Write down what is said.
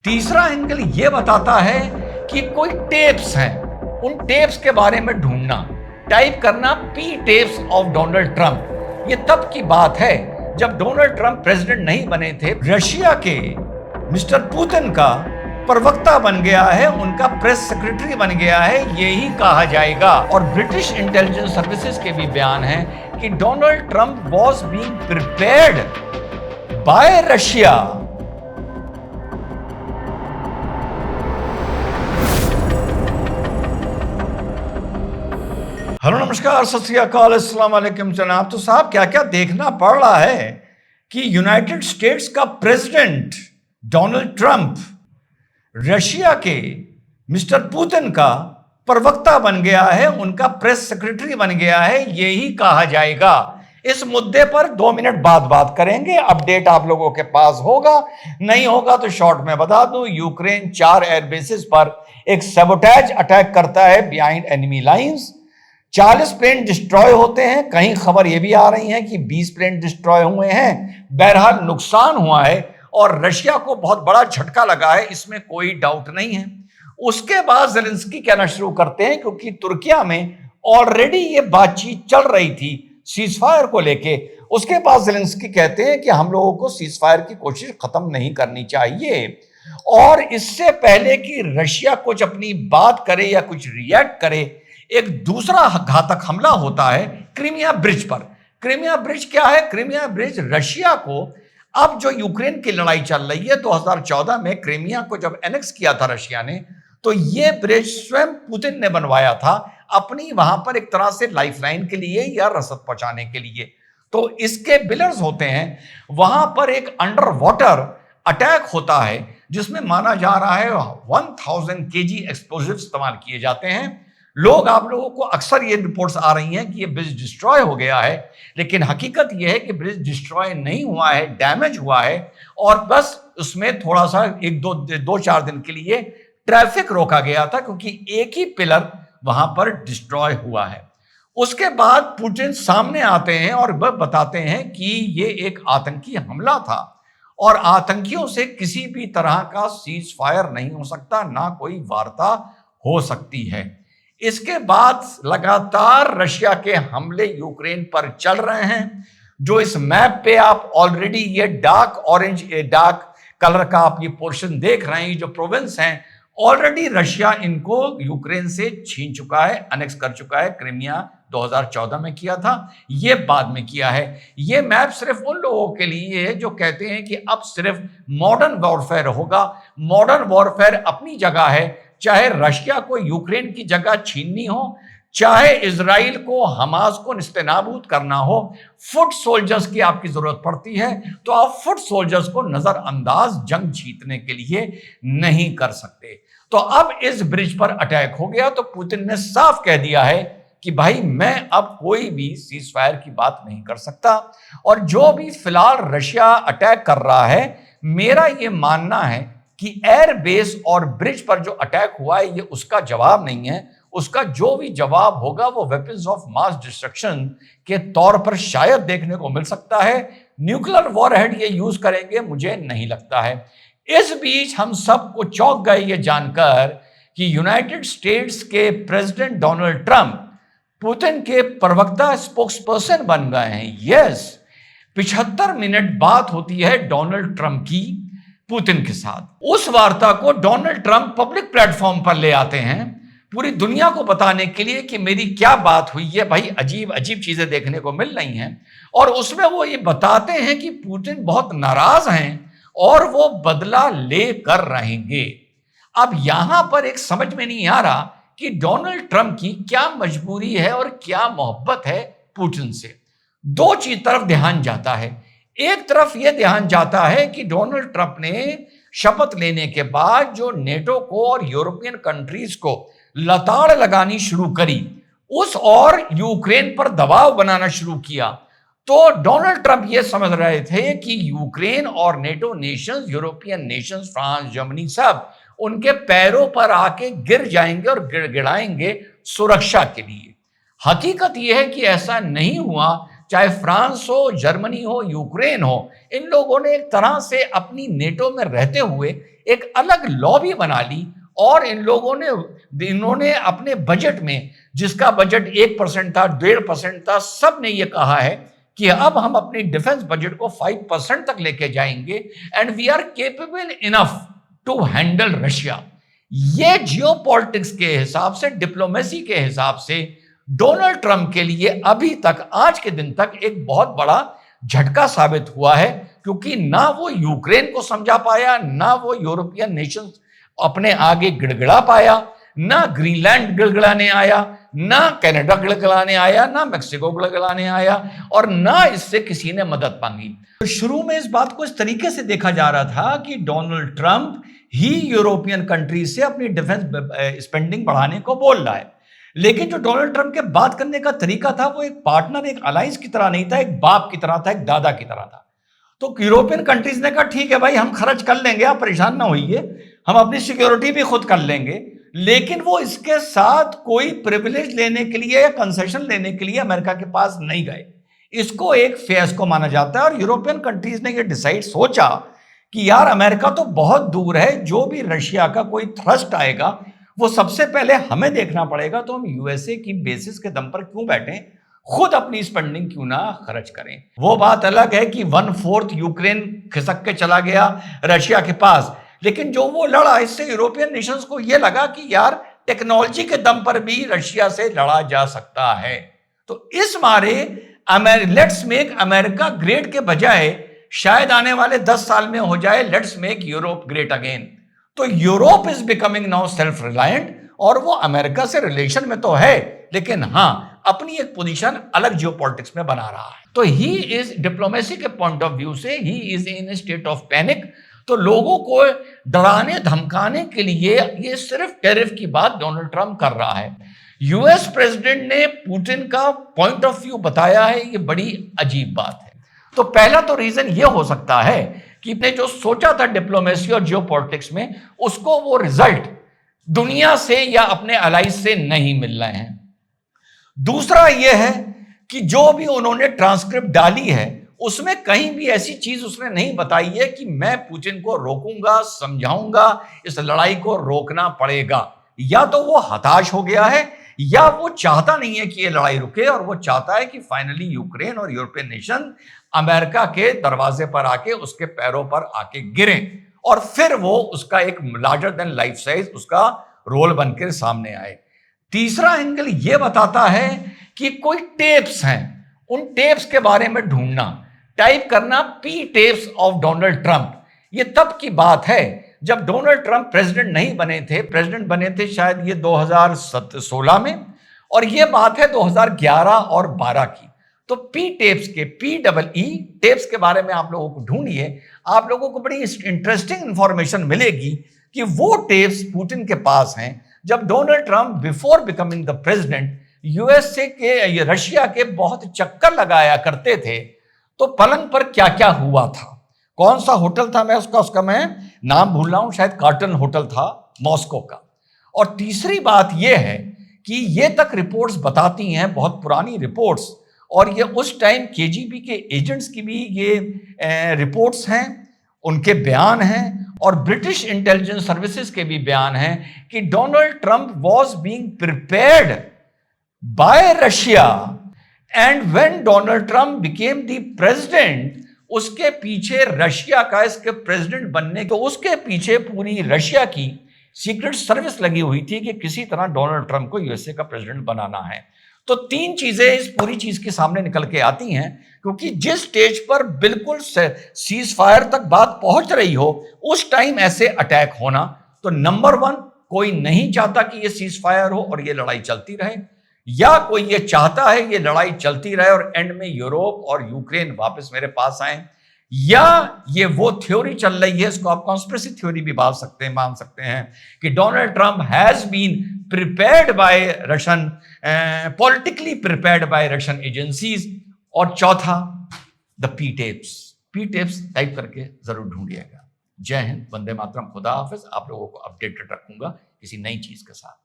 तीसरा एंगल ये बताता है कि कोई टेप्स हैं, उन टेप्स के बारे में ढूंढना, टाइप करना P tapes of Donald Trump. ये तब की बात है जब डोनाल्ड ट्रंप प्रेसिडेंट नहीं बने थे। रशिया के मिस्टर पुतिन का प्रवक्ता बन गया है, उनका प्रेस सेक्रेटरी बन गया है, यही कहा जाएगा। और ब्रिटिश इंटेलिजेंस सर्विसेज के भी बयान है कि Donald Trump was being prepared by Russia. Hello, नमस्कार, सत श्री अकाल, अस्सलाम वालेकुम जनाब। तो साहब क्या क्या देखना पड़ रहा है कि यूनाइटेड स्टेट्स का प्रेसिडेंट डोनाल्ड ट्रंप रशिया के मिस्टर पुतिन का प्रवक्ता बन गया है, उनका प्रेस सेक्रेटरी बन गया है, यही कहा जाएगा। इस मुद्दे पर 2 मिनट बाद बात करेंगे। अपडेट आप लोगों के पास होगा, नहीं होगा तो शॉर्ट में बता दूं। यूक्रेन 4 एयरबेसेस पर एक सबोटेज अटैक करता है behind enemy lines. 40 plane destroy होते हैं, कहीं खबर यह भी आ रही है कि 20 प्लेन डिस्ट्रॉय हुए हैं। बहरहाल नुकसान हुआ है और रशिया को बहुत बड़ा झटका लगा है, इसमें कोई डाउट नहीं है। उसके बाद ज़ेलेंस्की कहना शुरू करते हैं, क्योंकि तुर्किया में ऑलरेडी ये बातचीत चल रही थी सीजफायर को लेके। उसके बाद ज़ेलेंस्की कहते हैं कि हम लोगों को सीजफायर की कोशिश खत्म नहीं करनी चाहिए, और इससे पहले कि रशिया कुछ अपनी बात करे या कुछ रिएक्ट करे, एक दूसरा घातक हमला होता है क्रीमिया ब्रिज पर। क्रीमिया ब्रिज क्या है? क्रीमिया ब्रिज रशिया को, अब जो यूक्रेन की लड़ाई चल रही है, 2014 में क्रीमिया को जब एनेक्स किया था रशिया ने, तो ये ब्रिज स्वयं पुतिन ने बनवाया था अपनी वहां पर एक तरह से लाइफलाइन के लिए या रसद पहुंचाने के लिए। तो इसके पिलर्स होते हैं, वहां पर एक अंडर वाटर अटैक होता है जिसमें माना जा रहा है 1000 kg एक्सप्लोजिव इस्तेमाल किए जाते हैं। लोग, आप लोगों को अक्सर ये रिपोर्ट्स आ रही हैं कि ये ब्रिज डिस्ट्रॉय हो गया है, लेकिन हकीकत ये है कि ब्रिज डिस्ट्रॉय नहीं हुआ है, डैमेज हुआ है, और बस उसमें थोड़ा सा 2-4 दिन के लिए ट्रैफिक रोका गया था, क्योंकि एक ही पिलर वहां पर डिस्ट्रॉय हुआ है। उसके बाद पुतिन सामने आते हैं और वह बताते हैं कि ये एक आतंकी हमला था और आतंकियों से किसी भी तरह का सीज फायर नहीं हो सकता, ना कोई वार्ता हो सकती है। इसके बाद लगातार रशिया के हमले यूक्रेन पर चल रहे हैं। जो इस मैप पे आप ऑलरेडी ये डार्क ऑरेंज, डार्क कलर का आप ये पोर्शन देख रहे हैं, जो प्रोविंस हैं, ऑलरेडी रशिया इनको यूक्रेन से छीन चुका है, अनेक्स कर चुका है। क्रीमिया 2014 में किया था, ये बाद में किया है। ये मैप सिर्फ उन लोगों के लिए है जो कहते हैं कि अब सिर्फ मॉडर्न वॉरफेयर होगा। मॉडर्न वॉरफेयर अपनी जगह है, चाहे रशिया को यूक्रेन की जगह छीननी हो, चाहे इजराइल को, हमास को निस्तेनाबूद करना हो, फुट सोल्जर्स की आपकी जरूरत पड़ती है, तो आप फुट सोल्जर्स को नजरअंदाज जंग जीतने के लिए नहीं कर सकते। तो अब इस ब्रिज पर अटैक हो गया, तो पुतिन ने साफ कह दिया है कि भाई मैं अब कोई भी सीज फायर की बात नहीं कर सकता। और जो भी फिलहाल रशिया अटैक कर रहा है, मेरा यह मानना है कि एयर बेस और ब्रिज पर जो अटैक हुआ है, ये उसका जवाब नहीं है। उसका जो भी जवाब होगा वो वेपन्स ऑफ मास डिस्ट्रक्शन के तौर पर शायद देखने को मिल सकता है। न्यूक्लियर वॉरहेड ये यूज करेंगे, मुझे नहीं लगता है। इस बीच हम सबको चौंक गए ये जानकर कि यूनाइटेड स्टेट्स के प्रेसिडेंट डोनाल्ड ट्रंप पुतिन के प्रवक्ता, स्पोक्सपर्सन बन गए हैं। यस, 75 मिनट बात होती है डोनाल्ड ट्रंप की पुतिन के साथ। उस वार्ता को डोनाल्ड ट्रंप पब्लिक प्लेटफॉर्म पर ले आते हैं, पूरी दुनिया को बताने के लिए कि मेरी क्या बात हुई है। भाई अजीब अजीब चीजें देखने को मिल रही हैं, और उसमें वो ये बताते हैं कि पुतिन बहुत नाराज हैं और वो बदला लेकर रहेंगे। अब यहां पर एक समझ में नहीं आ रहा कि डोनाल्ड ट्रंप की क्या मजबूरी है और क्या मोहब्बत है पुतिन से। दो चीज तरफ ध्यान जाता है। एक तरफ यह ध्यान जाता है कि डोनाल्ड ट्रंप ने शपथ लेने के बाद जो नेटो को और यूरोपियन कंट्रीज को लताड़ लगानी शुरू करी, उस और यूक्रेन पर दबाव बनाना शुरू किया, तो डोनाल्ड ट्रंप ये समझ रहे थे कि यूक्रेन और NATO Nations, European Nations, France, Germany, सब उनके पैरों पर आके गिर जाएंगे और गिड़गिड़ाएंगे सुरक्षा के लिए। हकीकत यह है कि ऐसा नहीं हुआ। चाहे फ्रांस हो, जर्मनी हो, यूक्रेन हो, इन लोगों ने एक तरह से अपनी नेटो में रहते हुए एक अलग लॉबी बना ली और इन्होंने अपने बजट में, जिसका बजट 1% था, 1.5% था, सब ने ये कहा है कि अब हम अपनी डिफेंस बजट को 5% तक लेके जाएंगे and we are capable enough to handle Russia. ये जियोपॉलिटिक्स के हिसाब से, डिप्लोमेसी के हिसाब से डोनाल्ड ट्रंप के लिए अभी तक, आज के दिन तक एक बहुत बड़ा झटका साबित हुआ है, क्योंकि ना वो यूक्रेन को समझा पाया, ना वो यूरोपियन नेशंस अपने आगे गिड़गिड़ा पाया, ना ग्रीनलैंड गिड़गिड़ाने आया, ना कनाडा गिड़गिड़ाने आया, ना मैक्सिको गिड़गिड़ाने आया, और ना इससे किसी ने मदद मांगी। तो शुरू में इस बात को इस तरीके से देखा जा रहा था कि डोनाल्ड ट्रंप ही यूरोपियन कंट्रीज से अपनी डिफेंस स्पेंडिंग बढ़ाने को बोल रहा है, लेकिन जो डोनाल्ड ट्रंप के बात करने का तरीका था वो एक पार्टनर, एक अलायंस की तरह नहीं था, एक बाप की तरह था, एक दादा की तरह था। तो यूरोपियन कंट्रीज ने कहा ठीक है भाई, हम खर्च कर लेंगे, आप परेशान ना होइए, हम अपनी सिक्योरिटी भी खुद कर लेंगे, लेकिन वो इसके साथ कोई प्रिविलेज लेने के लिए या कंसेशन लेने के लिए अमेरिका के पास नहीं गए। इसको एक फियास्को माना जाता है, और यूरोपियन कंट्रीज ने ये सोचा कि यार अमेरिका तो बहुत दूर है, जो भी रशिया का कोई थ्रस्ट आएगा वो सबसे पहले हमें देखना पड़ेगा, तो हम यूएसए की बेसिस के दम पर क्यों बैठे, खुद अपनी स्पेंडिंग क्यों ना खर्च करें। वो बात अलग है कि 1/4 यूक्रेन खिसक के चला गया रशिया के पास, लेकिन जो वो लड़ा, इससे यूरोपियन नेशंस को ये लगा कि यार टेक्नोलॉजी के दम पर भी रशिया से लड़ा जा सकता है। तो इस मारे लेट्स मेक अमेरिका ग्रेट के बजाय शायद आने वाले 10 साल में हो जाए let's make Europe great again. तो Europe is becoming now self reliant, और वो अमेरिका से रिलेशन में तो है, लेकिन हां अपनी एक पोजीशन अलग जियोपॉलिटिक्स में बना रहा है। तो ही इज, डिप्लोमेसी के पॉइंट ऑफ व्यू से, he is in state of panic. तो लोगों को डराने धमकाने के लिए ये सिर्फ टैरिफ की बात डोनाल्ड ट्रंप कर रहा है। यूएस प्रेसिडेंट ने पुतिन का पॉइंट ऑफ व्यू बताया है, ये बड़ी अजीब बात है। तो पहला तो रीजन ये हो सकता है कि ने जो सोचा था डिप्लोमेसी और जियोपॉलिटिक्स में, उसको वो रिजल्ट दुनिया से या अपने अलाइज से नहीं मिल रहे हैं। दूसरा यह है कि जो भी उन्होंने ट्रांसक्रिप्ट डाली है उसमें कहीं भी ऐसी चीज उसने नहीं बताई है कि मैं पुतिन को रोकूंगा, समझाऊंगा, इस लड़ाई को रोकना पड़ेगा। या तो वो हताश हो गया है, या वो चाहता नहीं है कि ये लड़ाई रुके, और वो चाहता है कि फाइनली यूक्रेन और यूरोपियन नेशन अमेरिका के दरवाजे पर आके, उसके पैरों पर आके गिरे, और फिर वो उसका एक लार्जर देन लाइफ साइज उसका रोल बनकर सामने आए। तीसरा एंगल ये बताता है कि कोई टेप्स हैं, उन टेप्स के बारे में ढूंढना, टाइप करना P tapes of Donald Trump. ये तब की बात है जब डोनाल्ड ट्रंप प्रेसिडेंट नहीं बने थे, प्रेसिडेंट बने थे शायद ये 2016 में, और ये बात है 2011 और 12 की। तो पी टेप्स के, PEE टेप्स के बारे में आप लोगों को ढूंढिए, आप लोगों को बड़ी इंटरेस्टिंग इंफॉर्मेशन मिलेगी कि वो टेप्स पुतिन के पास हैं जब Donald Trump before becoming the president USA के, रशिया के बहुत चक्कर लगाया करते थे। तो पलंग पर क्या क्या हुआ था, कौन सा होटल था, मैं उसका मैं नाम भूल रहा हूं, शायद कार्टन होटल था मॉस्को का। और तीसरी बात यह है कि ये तक रिपोर्ट्स बताती हैं, बहुत पुरानी रिपोर्ट्स, और ये उस टाइम केजीबी के एजेंट्स की भी ये रिपोर्ट्स हैं, उनके बयान हैं, और ब्रिटिश इंटेलिजेंस सर्विसेज के भी बयान हैं कि Donald Trump was being prepared by Russia, and when Donald Trump became the president, उसके पीछे रशिया का, इसके प्रेसिडेंट बनने, तो उसके पीछे पूरी रशिया की सीक्रेट सर्विस लगी हुई थी कि किसी तरह डोनाल्ड ट्रंप को यूएसए का प्रेसिडेंट बनाना है। तो तीन चीजें इस पूरी चीज के सामने निकल के आती हैं, क्योंकि जिस स्टेज पर बिल्कुल सीज फायर तक बात पहुंच रही हो, उस टाइम ऐसे अटैक होना, तो नंबर 1 कोई नहीं चाहता कि ये सीज फायर हो और ये लड़ाई चलती रहे, या कोई ये चाहता है ये लड़ाई चलती रहे और एंड में यूरोप और यूक्रेन वापस मेरे पास आए, या ये वो थ्योरी चल रही है, इसको आप कॉन्स्पिरेसी थ्योरी भी मान सकते हैं कि Donald Trump has been prepared by Russian, politically prepared by Russian agencies. और चौथा द पी टेप्स टाइप करके जरूर ढूंढिएगा। जय हिंद, वंदे मातरम, खुदा हाफिज। आप लोगों को अपडेटेड रखूंगा किसी नई चीज के साथ।